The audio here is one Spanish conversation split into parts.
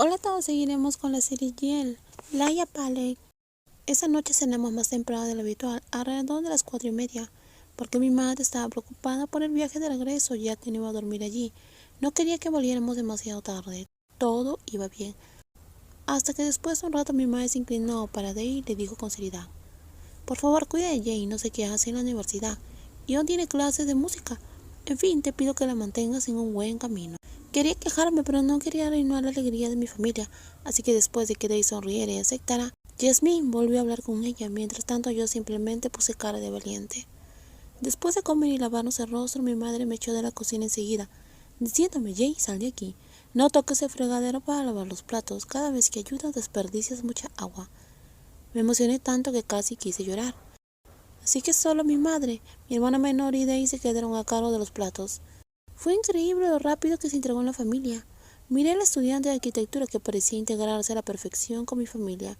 Hola a todos, seguiremos con la serie Yel, Laia Palek. Esa noche cenamos más temprano de lo habitual, alrededor de las 4:30, porque mi madre estaba preocupada por el viaje de regreso, ya que no iba a dormir allí. No quería que volviéramos demasiado tarde. Todo iba bien. Hasta que después de un rato mi madre se inclinó para Day y le dijo con seriedad: por favor, cuida de Jane, no sé qué hace en la universidad. Y aún tiene clases de música. En fin, te pido que la mantengas en un buen camino. Quería quejarme, pero no quería arruinar la alegría de mi familia, así que después de que Day sonriera y aceptara, Jasmine volvió a hablar con ella. Mientras tanto yo simplemente puse cara de valiente. Después de comer y lavarnos el rostro, mi madre me echó de la cocina enseguida, diciéndome: Jay, sal de aquí. No toques el fregadero para lavar los platos. Cada vez que ayudas desperdicias mucha agua. Me emocioné tanto que casi quise llorar. Así que solo mi madre, mi hermana menor y Day se quedaron a cargo de los platos. Fue increíble lo rápido que se integró en la familia. Miré al estudiante de arquitectura que parecía integrarse a la perfección con mi familia.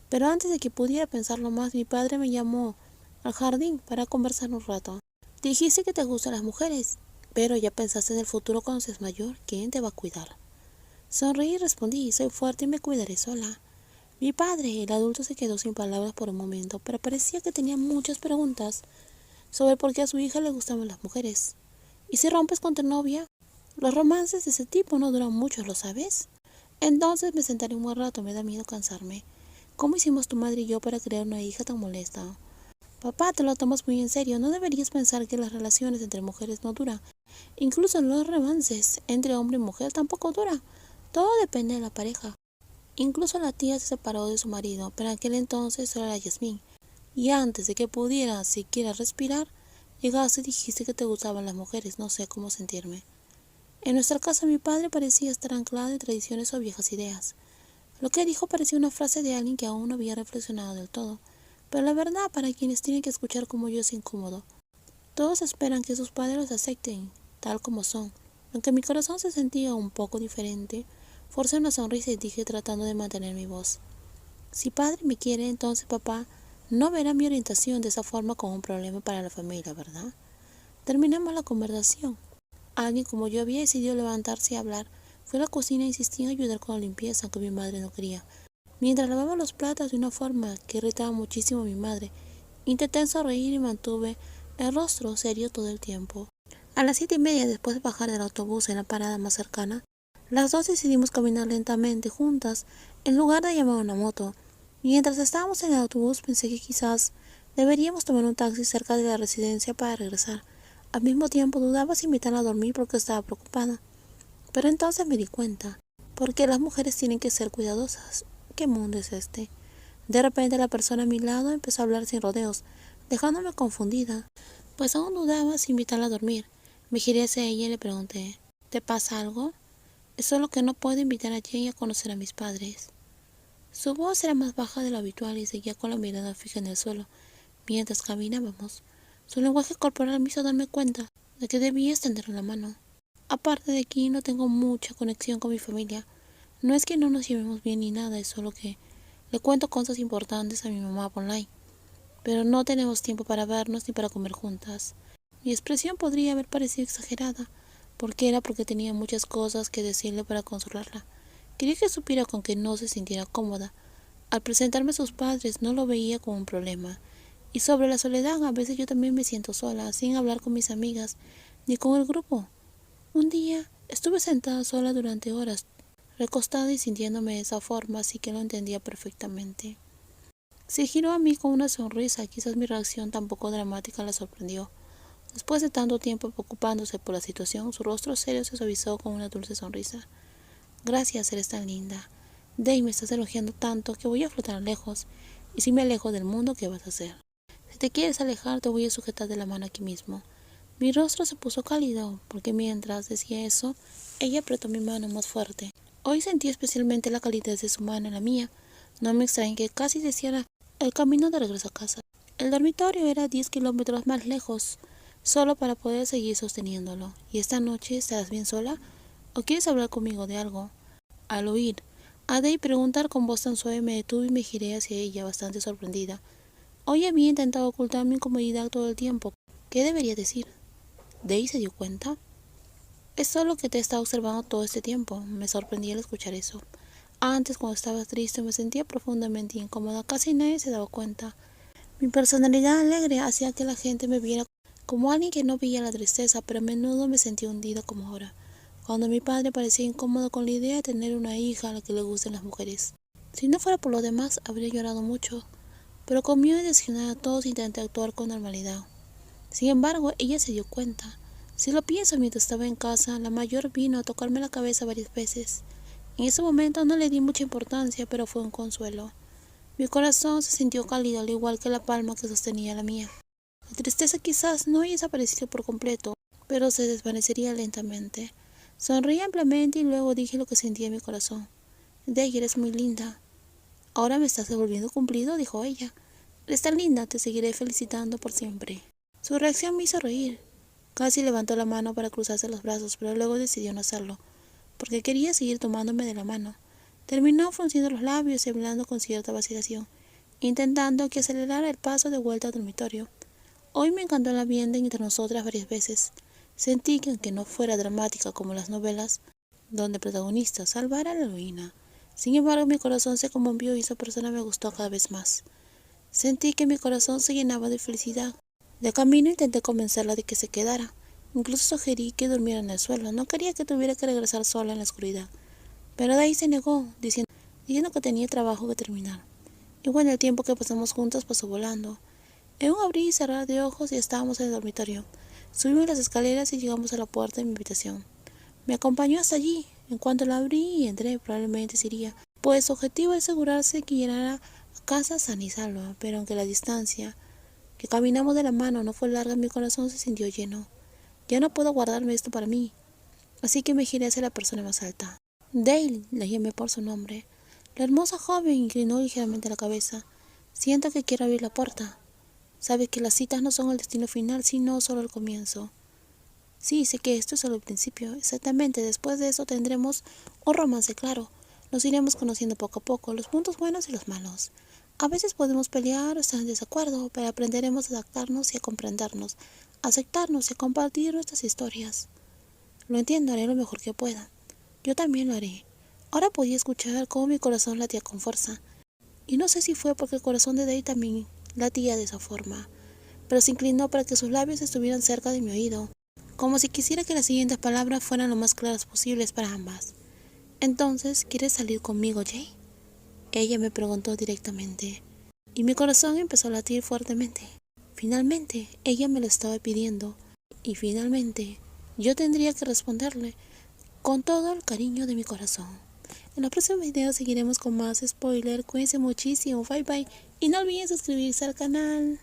Pero antes de que pudiera pensarlo más, mi padre me llamó al jardín para conversar un rato. Dijiste que te gustan las mujeres, pero ya pensaste en el futuro cuando seas mayor. ¿Quién te va a cuidar? Sonreí y respondí: soy fuerte y me cuidaré sola. Mi padre, el adulto, se quedó sin palabras por un momento, pero parecía que tenía muchas preguntas sobre por qué a su hija le gustaban las mujeres. ¿Y si rompes con tu novia? Los romances de ese tipo no duran mucho, ¿lo sabes? Entonces me sentaré un buen rato, me da miedo cansarme. ¿Cómo hicimos tu madre y yo para crear una hija tan molesta? Papá, te lo tomas muy en serio. No deberías pensar que las relaciones entre mujeres no duran. Incluso los romances entre hombre y mujer tampoco duran. Todo depende de la pareja. Incluso la tía se separó de su marido, pero en aquel entonces solo era Yasmín. Y antes de que pudiera siquiera respirar, llegaste y dijiste que te gustaban las mujeres. No sé cómo sentirme. En nuestra casa mi padre parecía estar anclado en tradiciones o viejas ideas. Lo que dijo parecía una frase de alguien que aún no había reflexionado del todo. Pero la verdad, para quienes tienen que escuchar como yo, es incómodo. Todos esperan que sus padres los acepten, tal como son. Aunque mi corazón se sentía un poco diferente, forcé una sonrisa y dije, tratando de mantener mi voz: si padre me quiere, entonces papá no verá mi orientación de esa forma como un problema para la familia, ¿verdad? Terminamos la conversación. Alguien como yo había decidido levantarse y hablar. Fue a la cocina e insistí en ayudar con la limpieza, aunque mi madre no quería. Mientras lavaba los platos de una forma que irritaba muchísimo a mi madre, intenté sonreír y mantuve el rostro serio todo el tiempo. A las 7:30, después de bajar del autobús en la parada más cercana, las dos decidimos caminar lentamente juntas en lugar de llamar a una moto. Mientras estábamos en el autobús pensé que quizás deberíamos tomar un taxi cerca de la residencia para regresar. Al mismo tiempo dudaba si invitarla a dormir porque estaba preocupada. Pero entonces me di cuenta: ¿por qué las mujeres tienen que ser cuidadosas? ¿Qué mundo es este? De repente la persona a mi lado empezó a hablar sin rodeos, dejándome confundida, pues aún dudaba si invitarla a dormir. Me giré hacia ella y le pregunté: ¿te pasa algo? Es solo que no puedo invitar a Jane a conocer a mis padres. Su voz era más baja de lo habitual y seguía con la mirada fija en el suelo mientras caminábamos. Su lenguaje corporal me hizo darme cuenta de que debía extenderle la mano. Aparte de aquí, no tengo mucha conexión con mi familia. No es que no nos llevemos bien ni nada, es solo que le cuento cosas importantes a mi mamá online, pero no tenemos tiempo para vernos ni para comer juntas. Mi expresión podría haber parecido exagerada, porque tenía muchas cosas que decirle para consolarla. Quería que supiera con que no se sintiera cómoda. Al presentarme a sus padres no lo veía como un problema. Y sobre la soledad, a veces yo también me siento sola, sin hablar con mis amigas ni con el grupo. Un día estuve sentada sola durante horas, recostada y sintiéndome de esa forma, así que lo entendía perfectamente. Se giró a mí con una sonrisa. Quizás mi reacción tan poco dramática la sorprendió. Después de tanto tiempo preocupándose por la situación, su rostro serio se suavizó con una dulce sonrisa. Gracias, eres tan linda. Dave, me estás elogiando tanto que voy a flotar lejos. Y si me alejo del mundo, ¿qué vas a hacer? Si te quieres alejar, te voy a sujetar de la mano aquí mismo. Mi rostro se puso cálido, porque mientras decía eso, ella apretó mi mano más fuerte. Hoy sentí especialmente la calidez de su mano en la mía. No me extraña que casi deseara el camino de regreso a casa. El dormitorio era 10 kilómetros más lejos, solo para poder seguir sosteniéndolo. ¿Y esta noche estarás bien sola? ¿O quieres hablar conmigo de algo? Al oír a Day preguntar con voz tan suave, me detuve y me giré hacia ella, bastante sorprendida. Hoy había intentado ocultar mi incomodidad todo el tiempo. ¿Qué debería decir? ¿Day se dio cuenta? Es solo que te he estado observando todo este tiempo. Me sorprendí al escuchar eso. Antes, cuando estaba triste, me sentía profundamente incómoda. Casi nadie se daba cuenta. Mi personalidad alegre hacía que la gente me viera como alguien que no veía la tristeza, pero a menudo me sentía hundida como ahora, cuando mi padre parecía incómodo con la idea de tener una hija a la que le gusten las mujeres. Si no fuera por lo demás, habría llorado mucho, pero con miedo de decepcionar a todos intenté actuar con normalidad. Sin embargo, ella se dio cuenta. Si lo pienso, mientras estaba en casa, la mayor vino a tocarme la cabeza varias veces. En ese momento no le di mucha importancia, pero fue un consuelo. Mi corazón se sintió cálido al igual que la palma que sostenía la mía. La tristeza quizás no haya desaparecido por completo, pero se desvanecería lentamente. Sonreí ampliamente y luego dije lo que sentía en mi corazón. Dey, eres muy linda. Ahora me estás devolviendo cumplido, dijo ella. Eres tan linda, te seguiré felicitando por siempre. Su reacción me hizo reír. Casi levantó la mano para cruzarse los brazos, pero luego decidió no hacerlo, porque quería seguir tomándome de la mano. Terminó frunciendo los labios y hablando con cierta vacilación, intentando que acelerara el paso de vuelta al dormitorio. Hoy me encantó el ambiente entre nosotras varias veces. Sentí que aunque no fuera dramática como las novelas, donde el protagonista salvara a la heroína, sin embargo mi corazón se conmovió y esa persona me gustó cada vez más. Sentí que mi corazón se llenaba de felicidad. De camino intenté convencerla de que se quedara. Incluso sugerí que durmiera en el suelo. No quería que tuviera que regresar sola en la oscuridad. Pero de ahí se negó, diciendo que tenía trabajo que terminar. Y bueno, el tiempo que pasamos juntas pasó volando. En un abrir y cerrar de ojos ya estábamos en el dormitorio. Subimos las escaleras y llegamos a la puerta de mi habitación. Me acompañó hasta allí. En cuanto la abrí y entré, probablemente se iría, pues su objetivo es asegurarse que llegara a casa sana y salva. Pero aunque la distancia que caminamos de la mano no fue larga, mi corazón se sintió lleno. Ya no puedo guardarme esto para mí. Así que me giré hacia la persona más alta. Dale, le llamé por su nombre. La hermosa joven inclinó ligeramente la cabeza. Siento que quiero abrir la puerta. Sabes que las citas no son el destino final, sino solo el comienzo. Sí, sé que esto es solo el principio. Exactamente, después de eso tendremos un romance claro. Nos iremos conociendo poco a poco, los puntos buenos y los malos. A veces podemos pelear o estar en desacuerdo, pero aprenderemos a adaptarnos y a comprendernos, a aceptarnos y a compartir nuestras historias. Lo entiendo, haré lo mejor que pueda. Yo también lo haré. Ahora podía escuchar cómo mi corazón latía con fuerza. Y no sé si fue porque el corazón de Day también latía de esa forma, pero se inclinó para que sus labios estuvieran cerca de mi oído, como si quisiera que las siguientes palabras fueran lo más claras posibles para ambas. Entonces, ¿quieres salir conmigo, Jay? Ella me preguntó directamente, y mi corazón empezó a latir fuertemente. Finalmente, ella me lo estaba pidiendo, y finalmente, yo tendría que responderle con todo el cariño de mi corazón. En los próximos videos seguiremos con más spoiler. Cuídense muchísimo. Bye bye. Y no olviden suscribirse al canal.